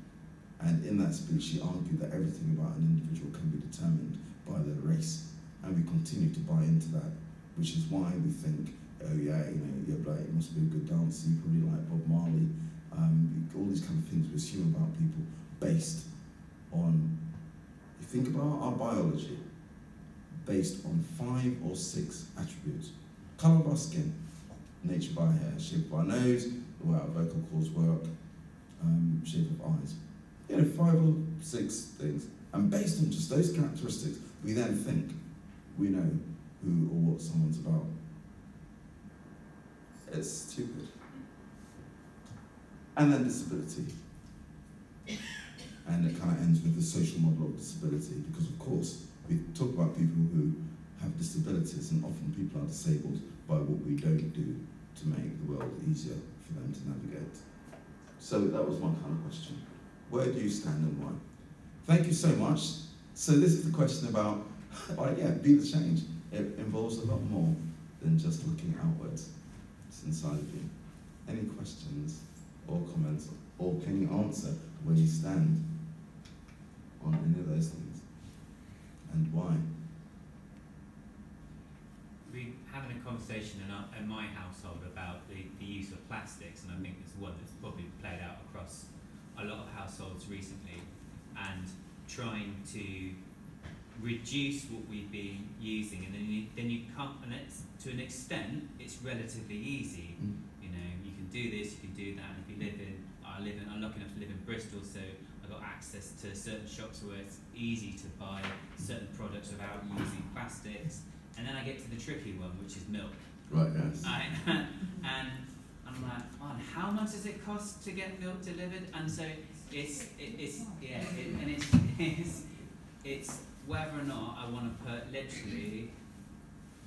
And in that speech, he argued that everything about an individual can be determined by their race. And we continue to buy into that, which is why we think, oh yeah, you know, you're black, you must be a good dancer, you probably like Bob Marley, all these kind of things we assume about people based on, you think about our biology, based on 5 or 6 attributes. Colour of our skin, nature of our hair, shape of our nose, the way our vocal cords work, shape of eyes. You know, 5 or 6 things. And based on just those characteristics, we then think we know who or what someone's about. It's stupid. And then disability. And it kind of ends with the social model of disability, because of course, we talk about people who have disabilities, and often people are disabled by what we don't do to make the world easier for them to navigate. So that was one kind of question. Where do you stand and why? Thank you so much. So this is the question about, yeah, be the change. It involves a lot more than just looking outwards. It's inside of you. Any questions or comments, or can you answer where you stand on any of those things and why? We're having a conversation in my household about the use of plastics, and I think it's one that's probably played out across a lot of households recently, and trying to reduce what we've been using, and then you can't, and it's, to an extent, it's relatively easy. You know, you can do this, you can do that. And if you I'm lucky enough to live in Bristol, so I've got access to certain shops where it's easy to buy certain products without using plastics. And then I get to the tricky one, which is milk. Right, yes. And I'm like, oh, how much does it cost to get milk delivered? And so it's whether or not I want to put literally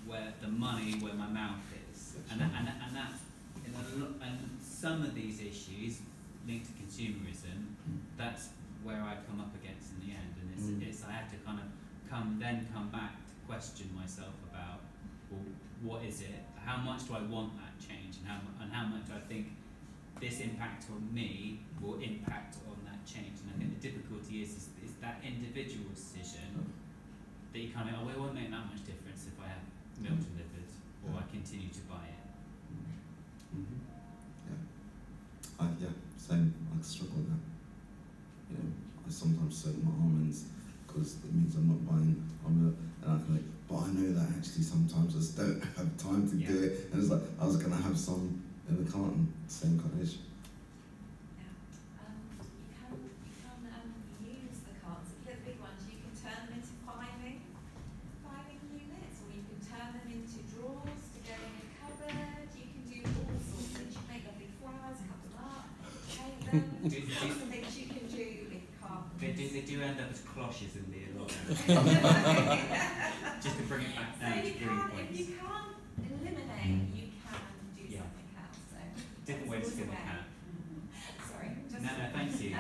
where the money where my mouth is, and some of these issues linked to consumerism, that's where I come up against in the end, and it's I have to kind of come back to question myself about, well, what is it? How much do I want that change, and how much do I think this impact on me will impact on that change? And I think the difficulty is that individual decision that you kind of, oh, it won't make that much difference if I have milk delivered or I continue to buy it. Yeah, same. I struggle with that. You know, I sometimes soak my almonds because it means I'm not buying almond, and I can, but I know that actually sometimes I just don't have time to do it. And it's like I was gonna have some in the Carlton, same cottage. You can use the cards. If you get the big ones, you can turn them into filing units, or you can turn them into drawers to go in a cupboard. You can do all sorts of things. You can make lovely flowers, cut them up, paint them. Lots of things you can do with carpets. They do end up as cloches in the lot. Just to bring it back down to 3 points. If you can't eliminate, you can do something else. So different way to skin the cat. Sorry. No, thank you.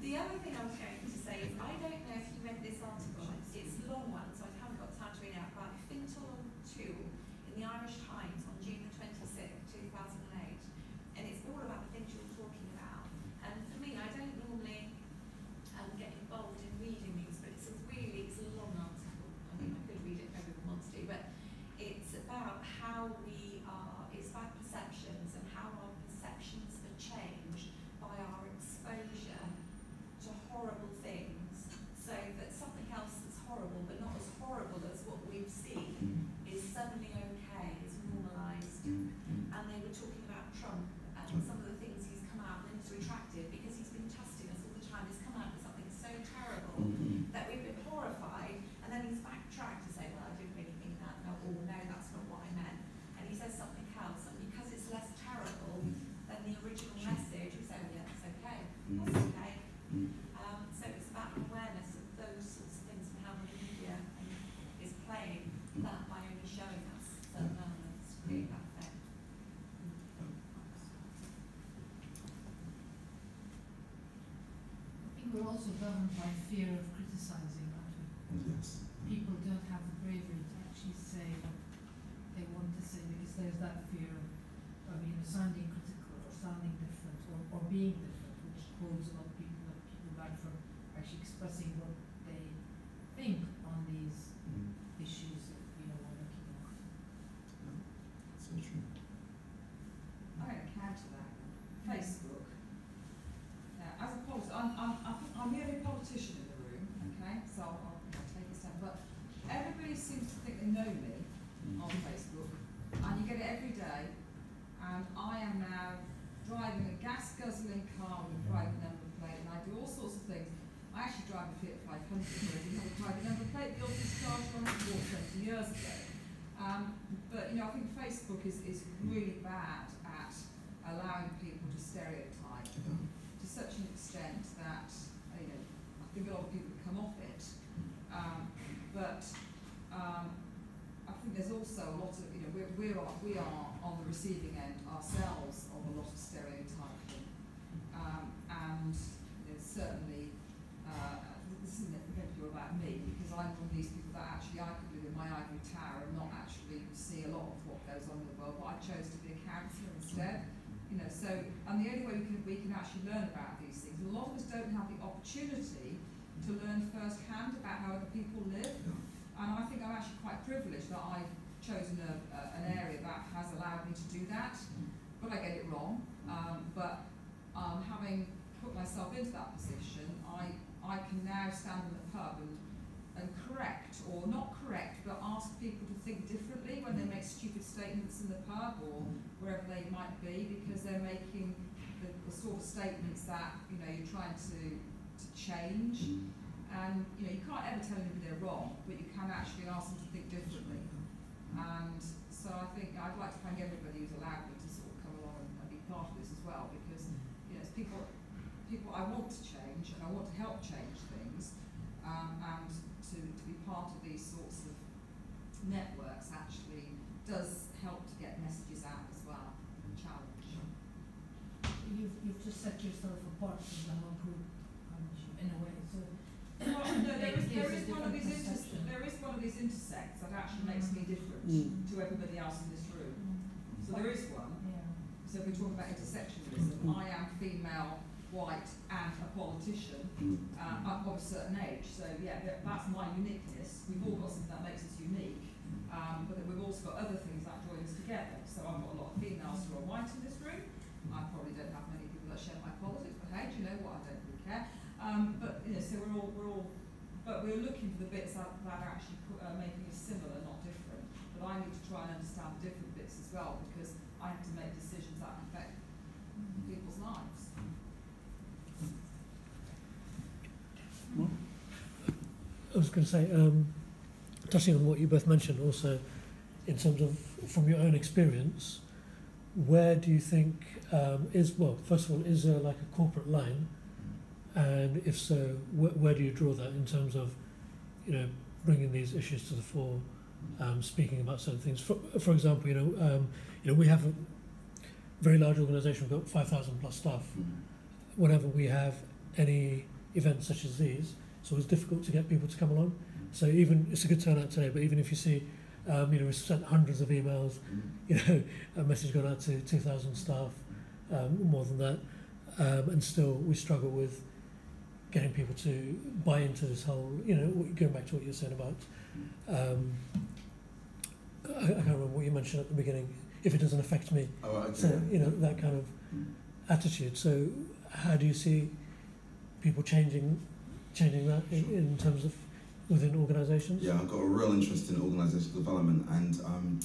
The other thing I was going to say is, I don't know if you read this article, it's a long one, so I haven't got time to read it out, about Fintal and Toole in the Irish Times on June the 26th, 2008. And it's all about the things you're talking about. And for me, I don't normally get involved in reading these, but it's a long article. I mean, I could read it if everyone wants to, but it's about how it's about perceptions and how our perceptions are changed by our exposure to horrible things, so that something else that's horrible but not as horrible as what we've seen is suddenly okay, is normalised. And they were talking about Trump and some of the things he's come out and he's retracted because he's been trusting us all the time. He's come out with something so terrible that we've been horrified, and then he's backtracked to say, well, I didn't really mean that, or no, that's not what I meant. And he says something else, and because it's less terrible than the original message, we say, well, yeah, that's okay. That's okay. So it's about awareness of those sorts of things and how the media is playing that by only showing us certain elements to create that effect. I think we're also governed by fear of criticizing, aren't we? Yes. People don't have the bravery to actually say what they want to say, because there's that fear of sounding critical or sounding different or being different, which holds a lot of people back from actually expressing what they think on these issues that we're looking at. So true. I'm going to counter that. Facebook. Now, as a I'm the only politician in the room, okay? So I'll take a step. But everybody seems to think they know me on Facebook, and you get it every day. And I am now driving a gas-guzzling car with a private number plate, and I do all sorts of things. I actually drive a Fiat 500, so I didn't have a private number plate. The old discharge one I bought 20 years ago. But I think Facebook is really bad at allowing people to stereotype to such an extent that I think a lot of people come off it. But I think there's also a lot of we are on the receiving end ourselves of a lot of stereotyping, and certainly this isn't going to be about me, because I'm one of these people that actually I could live in my ivory tower and not actually see a lot of what goes on in the world, but I chose to be a counsellor instead. So, and the only way we can actually learn about these things, a lot of us don't have the opportunity to learn firsthand about how other people live, and I think I'm actually quite privileged that I've chosen an area that has allowed me to do that, but I get it wrong. But having put myself into that position, I can now stand in the pub and correct, or not correct, but ask people to think differently when they make stupid statements in the pub or wherever they might be, because they're making the sort of statements that you're trying to change. And you can't ever tell anybody they're wrong, but you can actually ask them to think differently. And so I think I'd like to thank everybody who's allowed me to sort of come along and be part of this as well, because it's people I want to change and I want to help change things, and to be part of these sorts of networks actually does help to get messages out as well and challenge. You've just set yourself apart from the whole group, in a way. So well, no, there is one of these intersects that actually makes me different to everybody else in this room. So there is one. So if we talk about intersectionalism, I am female, white, and a politician of a certain age. So that's my uniqueness. We've all got something that makes us unique, but then we've also got other things that join us together. So I've got a lot of females who are white in this room. I probably don't have many people that share my politics, but hey, do you know what? I don't really care. So we're looking for the bits that are actually making us similar, not different. But I need to try and understand the different bits as well, because I have to make decisions that affect I was going to say, touching on what you both mentioned, also in terms of from your own experience, where do you think first of all, is there like a corporate line, and if so, where do you draw that in terms of, bringing these issues to the fore, speaking about certain things? For example, we have a very large organisation. We've got 5,000 plus staff. Whenever we have any events such as these, it's always difficult to get people to come along. So even, it's a good turnout today, but even if you see, we've sent hundreds of emails, a message going out to 2,000 staff, more than that, and still we struggle with getting people to buy into this whole, going back to what you were saying about, I can't remember what you mentioned at the beginning, if it doesn't affect me. Oh, okay. So, that kind of attitude. So how do you see people changing that in terms of within organisations? Yeah, I've got a real interest in organisational development, and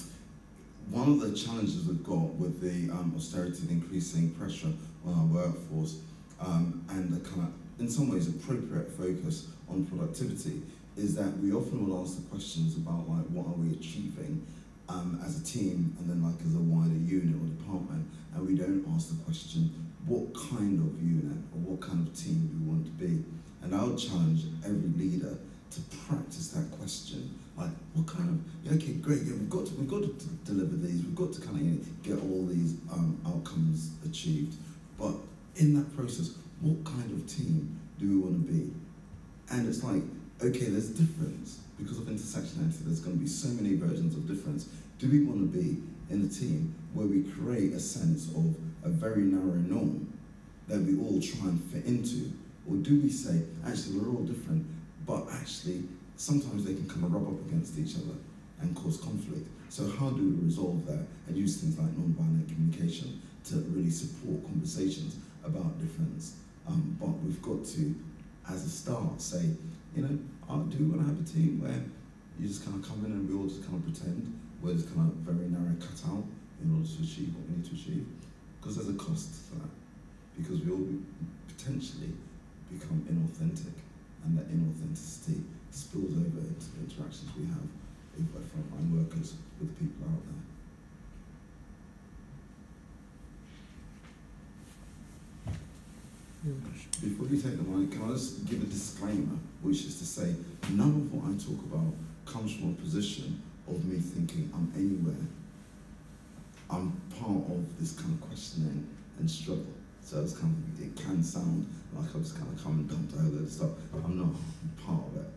one of the challenges we've got with the austerity and increasing pressure on our workforce, and the kind of, in some ways, appropriate focus on productivity, is that we often will ask the questions about, like, what are we achieving as a team, and then, like, as a wider unit or department, and we don't ask the question, what kind of unit or what kind of team do we want to be? And I would challenge every leader to practice that question. Like, what kind of, okay, great, yeah, we've got to deliver these, we've got to kind of get all these outcomes achieved. But in that process, what kind of team do we want to be? And it's like, okay, there's difference. Because of intersectionality, there's going to be so many versions of difference. Do we want to be in a team where we create a sense of a very narrow norm that we all try and fit into? Or do we say, actually, we're all different, but actually, sometimes they can kind of rub up against each other and cause conflict. So how do we resolve that and use things like non-violent communication to really support conversations about difference? But we've got to, as a start, say, do we want to have a team where you just kind of come in and we all just kind of pretend we're just kind of very narrow cut out in order to achieve what we need to achieve? Because there's a cost for that. Because we all potentially become inauthentic, and that inauthenticity spills over into the interactions we have with our frontline workers, with the people out there. Before you take the mic, can I just give a disclaimer, which is to say, none of what I talk about comes from a position of me thinking I'm anywhere. I'm part of this kind of questioning and struggle. So it's kind of, it can sound like I've just kind of come and dumped a whole load of stuff. I'm not part of it.